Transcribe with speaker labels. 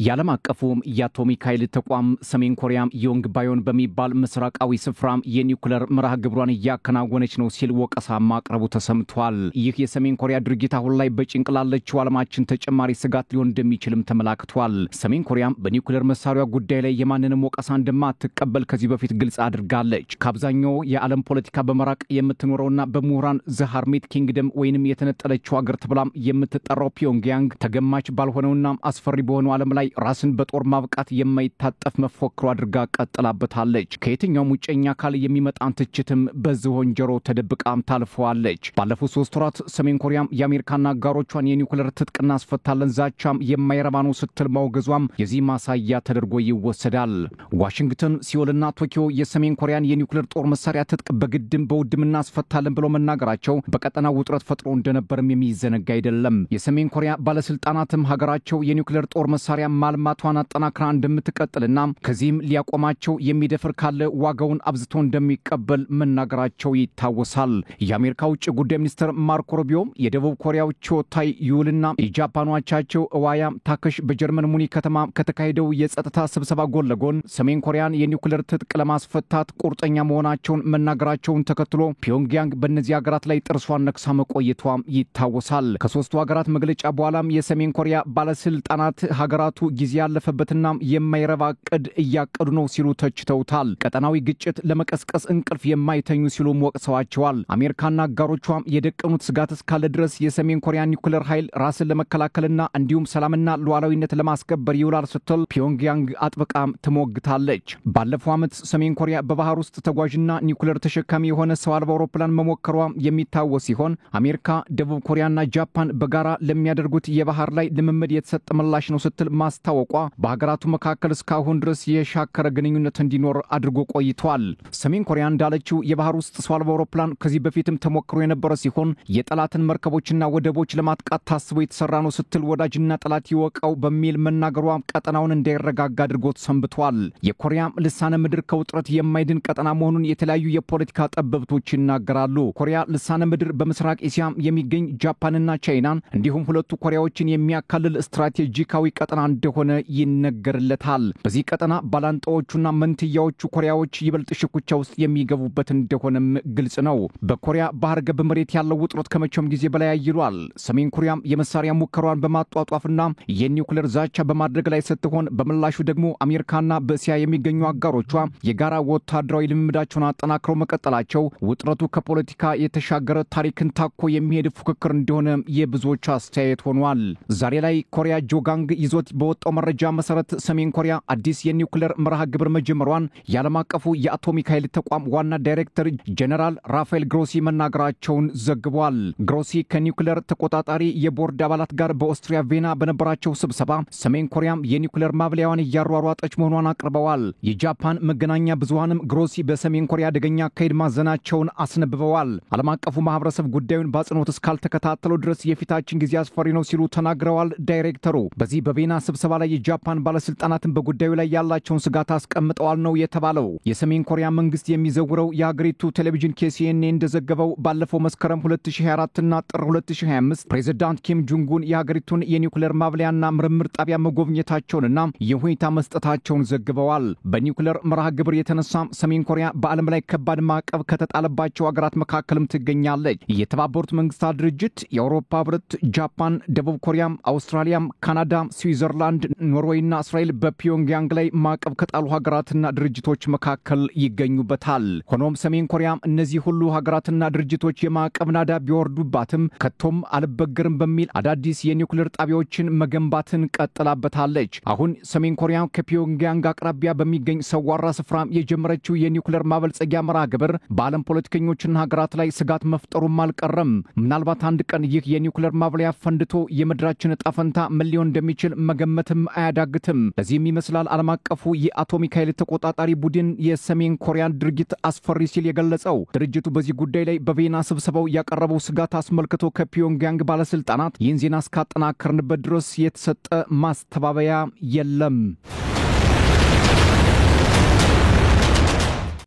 Speaker 1: የዓለም አቀፉም የአቶሚክ ኃይል ተቋም ሰሜን ኮሪያ ዮንግባዮን በሚባል ምስራቃዊ ስፍራም የኒውክሌር መርሃ ግብሯን እያከናወነች ነው ሲል ወቀሳ ማቅረቡ ተሰምቷል። ይህ የሰሜን ኮሪያ ድርጊት አሁን ላይ በጭንቅላለችው ዓለማችን ተጨማሪ ስጋት ሊሆን እንደሚችልም ተመላክቷል። ሰሜን ኮሪያ በኒውክሌር መሳሪያ ጉዳይ ላይ የማንንም ወቀሳ እንደማትቀበል ከዚህ በፊት ግልጽ አድርጋለች። ከአብዛኛው የዓለም ፖለቲካ በመራቅ የምትኖረውና በምሁራን ዘ ሃርሚት ኪንግደም ወይንም የተነጠለችው ሀገር ተብላም የምትጠራው ፒዮንግያንግ ተገማች ባልሆነውና አስፈሪ በሆነው ዓለም ላይ ራስን በጦር ማብቃት የማይታጠፍ መፎክሮ አድርጋ ቀጥላበታለች። ከየትኛውም ውጨኛ አካል የሚመጣን ትችትም በዝሆንጀሮ ተደብቃም ታልፈዋለች። ባለፉት 3 ወራት ሰሜን ኮሪያም የአሜሪካና አጋሮቿን የኒውክሌር ትጥቅና አስፈታለን ዛቻም የማይረባ ነው ስትል ማውገዟም የዚህ ማሳያ ተደርጎ ይወሰዳል። ዋሽንግተን፣ ሲኦልና ቶኪዮ የሰሜን ኮሪያን የኒውክሌር ጦር መሳሪያ ትጥቅ በግድም በውድምና አስፈታለን ብለው መናገራቸው በቀጠናው ውጥረት ፈጥሮ እንደነበርም የሚዘነጋ አይደለም። የሰሜን ኮሪያ ባለስልጣናትም ሀገራቸው የኒውክሌር ጦር መሳሪያ ማልማቷን አጠናክራ እንደምትቀጥልና ከዚህም ሊያቆማቸው የሚደፍር ካለ ዋጋውን አብዝቶ እንደሚቀበል መናገራቸው ይታወሳል። የአሜሪካ ውጭ ጉዳይ ሚኒስትር ማርኮ ሩቢዮ የደቡብ ኮሪያው ቾታይ ዩልና የጃፓኑ አቻቸው እዋያ ታከሽ በጀርመን ሙኒክ ከተማ ከተካሄደው የጸጥታ ስብሰባ ጎን ለጎን ሰሜን ኮሪያን የኒውክሌር ትጥቅ ለማስፈታት ቁርጠኛ መሆናቸውን መናገራቸውን ተከትሎ ፒዮንግያንግ በእነዚህ ሀገራት ላይ ጥርሷን ነክሳ መቆየቷ ይታወሳል። ከ3ቱ ሀገራት መግለጫ በኋላም የሰሜን ኮሪያ ባለስልጣናት ሀገራቱ ጊዜ ያለፈበትና የማይረባ ዕቅድ እያቀዱ ነው ሲሉ ተችተውታል። ቀጠናዊ ግጭት ለመቀስቀስ እንቅልፍ የማይተኙ ሲሉም ወቅሰዋቸዋል። አሜሪካና አጋሮቿም የደቀኑት ስጋት እስካለ ድረስ የሰሜን ኮሪያ ኒውክሌር ኃይል ራስን ለመከላከልና እንዲሁም ሰላምና ሉዓላዊነት ለማስከበር ይውላል ስትል ፒዮንግያንግ አጥብቃም ትሞግታለች። ባለፈው ዓመት ሰሜን ኮሪያ በባህር ውስጥ ተጓዥና ኒውክሌር ተሸካሚ የሆነ ሰው አልባ አውሮፕላን መሞከሯ የሚታወስ ሲሆን አሜሪካ፣ ደቡብ ኮሪያና ጃፓን በጋራ ለሚያደርጉት የባህር ላይ ልምምድ የተሰጠ ምላሽ ነው ስትል ማስታወቋ በሀገራቱ መካከል እስካሁን ድረስ የሻከረ ግንኙነት እንዲኖር አድርጎ ቆይቷል። ሰሜን ኮሪያ እንዳለችው የባህር ውስጥ ሰው አልባ አውሮፕላን ከዚህ በፊትም ተሞክሮ የነበረ ሲሆን የጠላትን መርከቦችና ወደቦች ለማጥቃት ታስቦ የተሰራ ነው ስትል ወዳጅና ጠላት ይወቀው በሚል መናገሯ ቀጠናውን እንዳይረጋጋ አድርጎት ሰንብቷል። የኮሪያ ልሳነ ምድር ከውጥረት የማይድን ቀጠና መሆኑን የተለያዩ የፖለቲካ ጠበብቶች ይናገራሉ። ኮሪያ ልሳነ ምድር በምስራቅ እስያ የሚገኝ ጃፓንና ቻይናን እንዲሁም ሁለቱ ኮሪያዎችን የሚያካልል ስትራቴጂካዊ ቀጠና እንደሆነ ይነገርለታል። በዚህ ቀጠና ባላንጣዎቹና መንትያዎቹ ኮሪያዎች ይበልጥ ሽኩቻ ውስጥ የሚገቡበት እንደሆነም ግልጽ ነው። በኮሪያ ባህር ገብ መሬት ያለው ውጥረት ከመቼውም ጊዜ በላይ አይሏል። ሰሜን ኮሪያም የመሳሪያ ሙከራዋን በማጧጧፍና የኒውክሌር ዛቻ በማድረግ ላይ ስትሆን በምላሹ ደግሞ አሜሪካና በእስያ የሚገኙ አጋሮቿ የጋራ ወታደራዊ ልምምዳቸውን አጠናክረው መቀጠላቸው ውጥረቱ ከፖለቲካ የተሻገረ ታሪክን ታኮ የሚሄድ ፉክክር እንደሆነ የብዙዎች አስተያየት ሆኗል። ዛሬ ላይ ኮሪያ ጆጋንግ ይዞት በወጣው መረጃ መሰረት ሰሜን ኮሪያ አዲስ የኒውክሌር መርሃ ግብር መጀመሯን የዓለም አቀፉ የአቶሚክ ኃይል ተቋም ዋና ዳይሬክተር ጀነራል ራፋኤል ግሮሲ መናገራቸውን ዘግቧል። ግሮሲ ከኒውክሌር ተቆጣጣሪ የቦርድ አባላት ጋር በኦስትሪያ ቬና በነበራቸው ስብሰባ ሰሜን ኮሪያም የኒውክሌር ማብለያዋን እያሯሯጠች መሆኗን አቅርበዋል። የጃፓን መገናኛ ብዙሃንም ግሮሲ በሰሜን ኮሪያ አደገኛ አካሄድ ማዘናቸውን አስነብበዋል። ዓለም አቀፉ ማህበረሰብ ጉዳዩን በአጽንኦት እስካልተከታተለው ድረስ የፊታችን ጊዜ አስፈሪ ነው ሲሉ ተናግረዋል። ዳይሬክተሩ በዚህ በቬና ስብሰባ ላይ የጃፓን ባለስልጣናትን በጉዳዩ ላይ ያላቸውን ስጋት አስቀምጠዋል ነው የተባለው። የሰሜን ኮሪያ መንግስት የሚዘውረው የሀገሪቱ ቴሌቪዥን KCNA እንደዘገበው ባለፈው መስከረም 2024 እና ጥር 2025 ፕሬዝዳንት ኪም ጆንጉን የሀገሪቱን የኒውክሌር ማብለያና ምርምር ጣቢያ መጎብኘታቸውንና የሁኔታ መስጠታቸውን ዘግበዋል። በኒውክሌር መርሃ ግብር የተነሳ ሰሜን ኮሪያ በዓለም ላይ ከባድ ማዕቀብ ከተጣለባቸው ሀገራት መካከልም ትገኛለች። የተባበሩት መንግስታት ድርጅት፣ የአውሮፓ ህብረት፣ ጃፓን፣ ደቡብ ኮሪያ፣ አውስትራሊያ፣ ካናዳ፣ ስዊዘርላንድ፣ ኖርዌይና እስራኤል በፒዮንግያንግ ላይ ማዕቀብ ከጣሉ ሀገራትና ድርጅቶች መካከል ይገኙበታል። ሆኖም ሰሜን ኮሪያ እነዚህ ሁሉ ሀገራትና ድርጅቶች የማዕቀብ ናዳ ቢወርዱባትም ከቶም አልበገርም በሚል አዳዲስ የኒውክሌር ጣቢያዎችን መገንባትን ቀጥላበታለች። አሁን ሰሜን ኮሪያ ከፒዮንግያንግ አቅራቢያ በሚገኝ ሰዋራ ስፍራ የጀመረችው የኒውክሌር ማበልጸጊያ መርሃ ግብር በዓለም ፖለቲከኞችና ሀገራት ላይ ስጋት መፍጠሩም አልቀረም። ምናልባት አንድ ቀን ይህ የኒውክሌር ማብለያ ፈንድቶ የምድራችን ዕጣ ፈንታ ምን ሊሆን እንደሚችል መገመትም አያዳግትም። ለዚህም ይመስላል ዓለም አቀፉ የአቶሚክ ኃይል ተቆጣጣሪ ቡድን የሰሜን ኮሪያን ድርጊት አስፈሪ ሲል የገለጸው። ድርጅቱ በዚህ ጉዳይ ላይ በቬና ስብሰባው ያቀረበው ስጋት አስመልክቶ ከፒዮንግያንግ ባለስልጣናት ይህን ዜና እስካጠናከርንበት ድረስ የተሰጠ ማስተባበያ የለም።